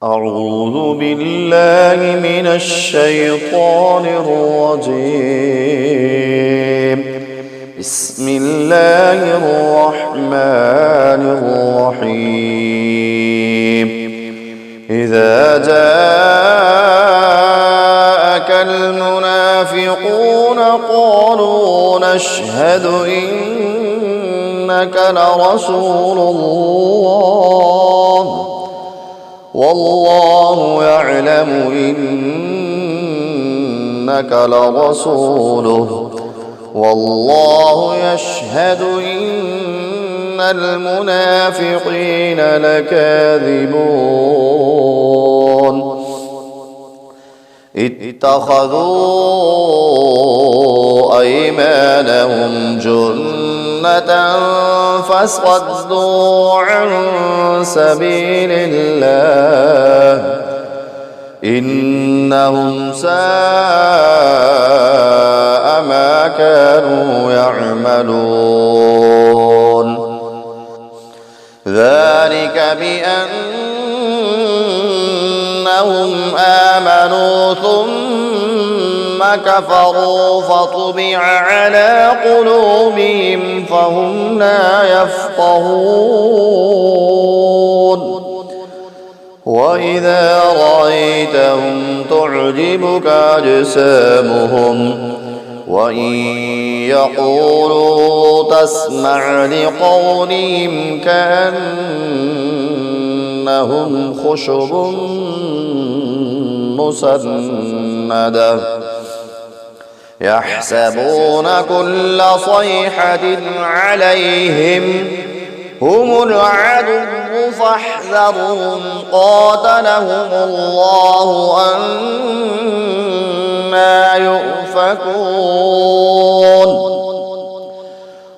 أعوذ بالله من الشيطان الرجيم. بسم الله الرحمن الرحيم. إذا جاءك المنافقون قالوا نشهد إنك لرسول الله والله يعلم إنك لرسوله والله يشهد إن المنافقين لكاذبون. اتخذوا أيمانهم جنة فصدوا عن سبيل الله إنهم ساء ما كانوا يعملون. ذلك بأنهم آمنوا ثم كفروا فطبع على قلوبهم فهم لا يفقهون. وإذا رأيتهم تعجبك أجسامهم وإن يقولوا تسمع لقولهم كأنهم خشب مسندة يحسبون كل صيحة عليهم هم العدو فاحذرهم قاتلهم الله أنى يؤفكون.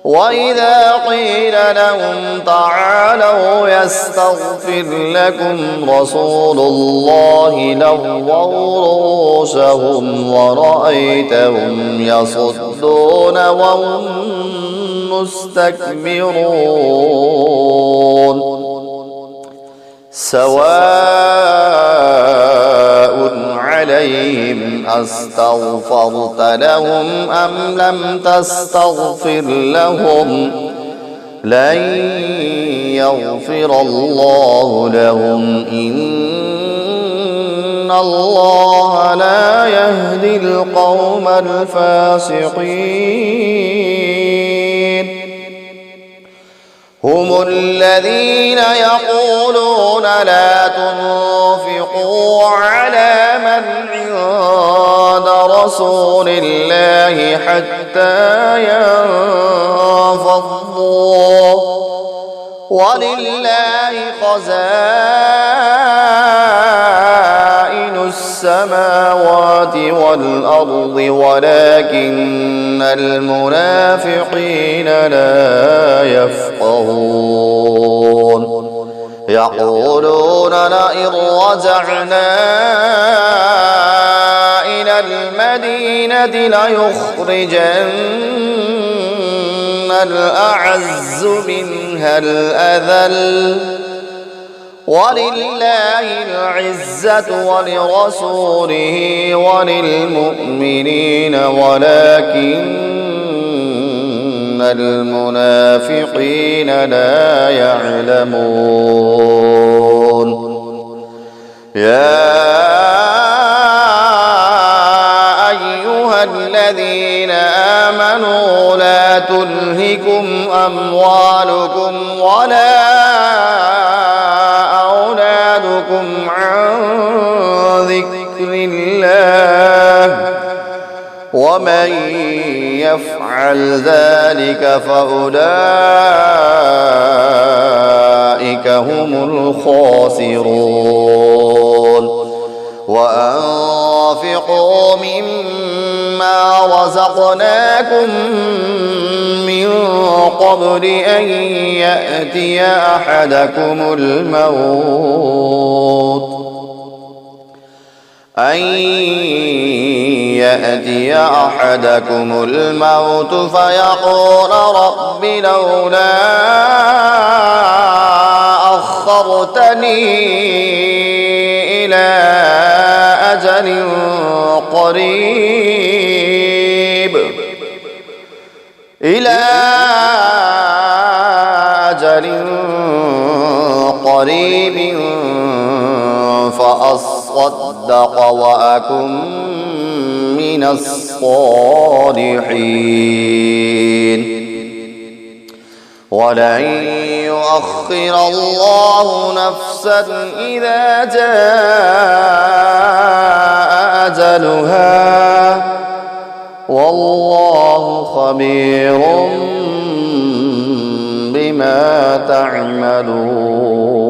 وإذا قيل لهم تعالوا يستغفر لكم رسول الله لووا رؤوسهم ورأيتهم يصدون وهم مستكبرون. سواء عليهم أستغفرت لهم أم لم تستغفر لهم لن يغفر الله لهم إن الله لا يهدي القوم الفاسقين. هم الذين يقولون لا تنفقوا على من عند رسول الله حتى ينفضوا ولله خزائن السماوات والأرض ولكن المنافقين لا يفقهون. يقولون لئن رجعنا إلى المدينة ليخرجن الأعز منها الأذل ولله العزة ولرسوله وللمؤمنين ولكن المنافقين لا يعلمون. يا أيها الذين آمنوا لا تلهكم أموالكم ولا أولادكم عن ذكر الله ومن يفعل ذلك فأولئك هم الخاسرون. وأنفقوا مما رزقناكم من قبل أن يأتي أحدكم الموت فيقول رب لولا أخرتني أجل قريب إلى أجل قريب فأصدق وأكن من الصالحين ولن يؤخر الله نفسا إذا جاء أجلها والله خبير بما تعملون